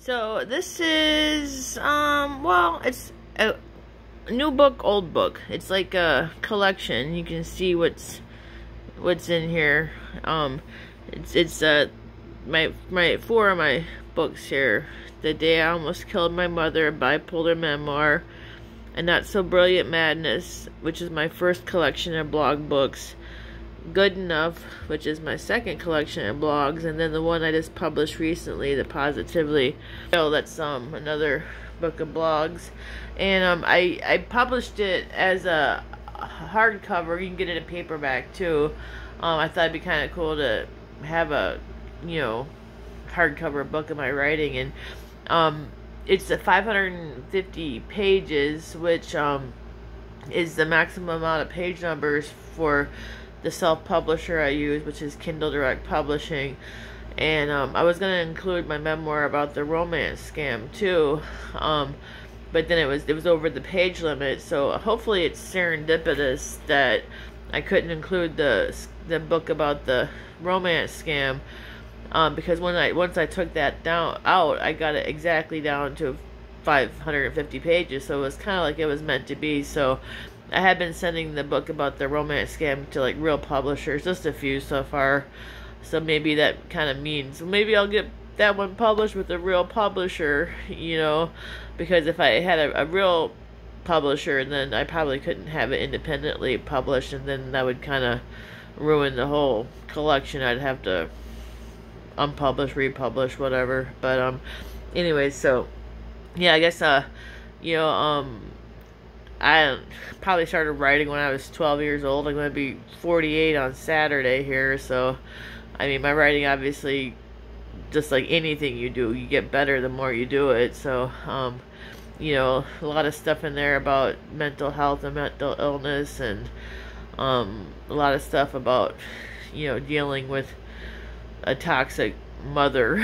So this is well, it's a new book, old book. It's like a collection. You can see what's in here. It's my four of my books here. The Day I Almost Killed My Mother, Bipolar Memoir, A Not So Brilliant Madness, which is my first collection of blog books. Good Enough, which is my second collection of blogs, and then the one I just published recently, The Positively. So that's another book of blogs, and I published it as a hardcover. You can get it in paperback too. I thought it'd be kind of cool to have a hardcover book of my writing, and it's 550 pages, which is the maximum amount of page numbers for the self-publisher I use, which is Kindle Direct Publishing. And I was going to include my memoir about the romance scam too, but then it was over the page limit, so hopefully it's serendipitous that I couldn't include the book about the romance scam, because once I took that out, I got it exactly down to 550 pages, so it was kind of like it was meant to be. So I had been sending the book about the romance scam to like real publishers, just a few so far. So maybe that kind of means maybe I'll get that one published with a real publisher, because if I had a real publisher, then I probably couldn't have it independently published, and then that would kind of ruin the whole collection. I'd have to unpublish, republish, whatever. But anyway, so yeah, I guess I probably started writing when I was 12 years old. I'm going to be 48 on Saturday here, so I mean, my writing, obviously, just like anything you do, you get better the more you do it. So a lot of stuff in there about mental health and mental illness, and a lot of stuff about dealing with a toxic mother.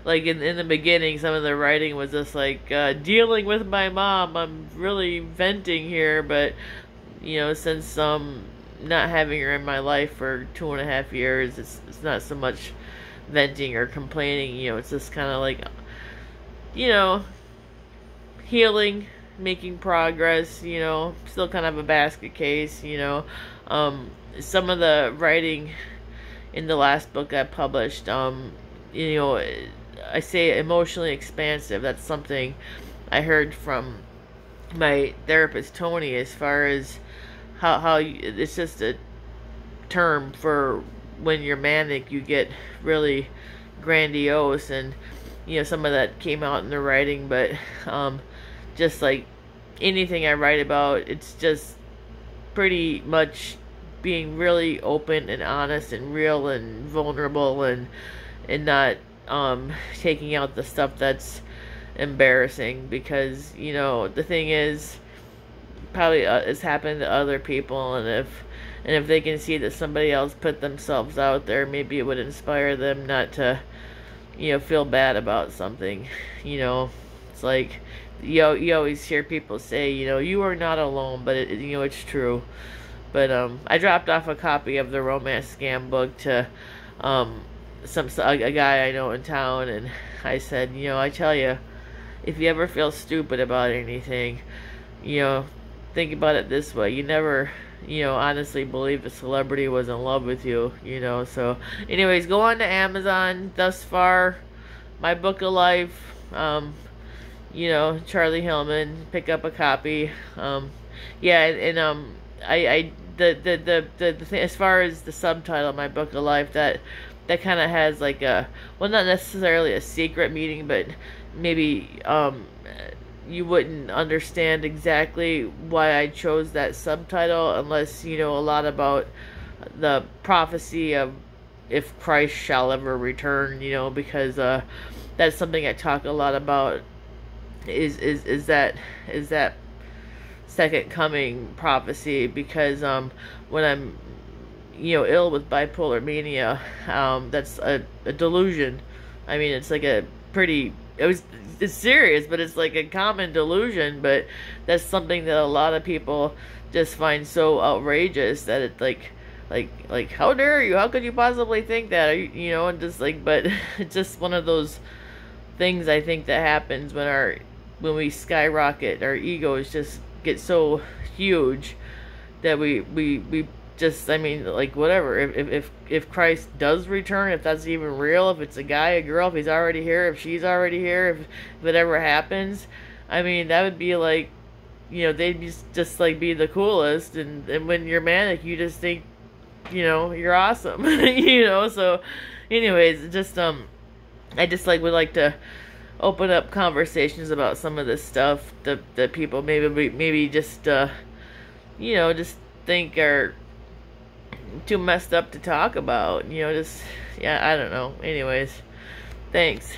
Like in the beginning, some of the writing was just like dealing with my mom. I'm really venting here, but since not having her in my life for 2.5 years, it's not so much venting or complaining. It's just kind of like healing, making progress. Still kind of a basket case. Some of the writing in the last book I published, I say emotionally expansive. That's something I heard from my therapist Tony, as far as how it's just a term for when you're manic, you get really grandiose, and some of that came out in the writing. But just like anything I write about, it's just pretty much being really open and honest and real and vulnerable, and not taking out the stuff that's embarrassing, because the thing is, probably it's happened to other people, and if they can see that somebody else put themselves out there, maybe it would inspire them not to feel bad about something. It's like you always hear people say, you are not alone, but it's true. But I dropped off a copy of the romance scam book to a guy I know in town, and I said, I tell you, if you ever feel stupid about anything, think about it this way: you never honestly believe a celebrity was in love with you. So anyways, go on to Amazon. Thus Far, My Book of Life, Charlie Hillman, pick up a copy. The thing, as far as the subtitle, My Book of Life, that kind of has like a, well, not necessarily a secret meaning, but maybe you wouldn't understand exactly why I chose that subtitle unless you know a lot about the prophecy of if Christ shall ever return, because that's something I talk a lot about, is that second coming prophecy, because when I'm ill with bipolar mania, that's a delusion. I mean, it's like a pretty, it's serious, but it's like a common delusion. But that's something that a lot of people just find so outrageous that it's like how dare you? How could you possibly think that? And just like, but it's just one of those things I think that happens when we skyrocket. Our egos just get so huge that we just, I mean, like, whatever. If Christ does return, if that's even real, if it's a guy, a girl, if he's already here, if she's already here, if it ever happens, I mean, that would be like, they'd just like be the coolest. And when you're manic, you just think, you're awesome. So anyways, just I just like would like to open up conversations about some of this stuff that people maybe just just think are too messed up to talk about. Just, yeah, I don't know. Anyways, thanks.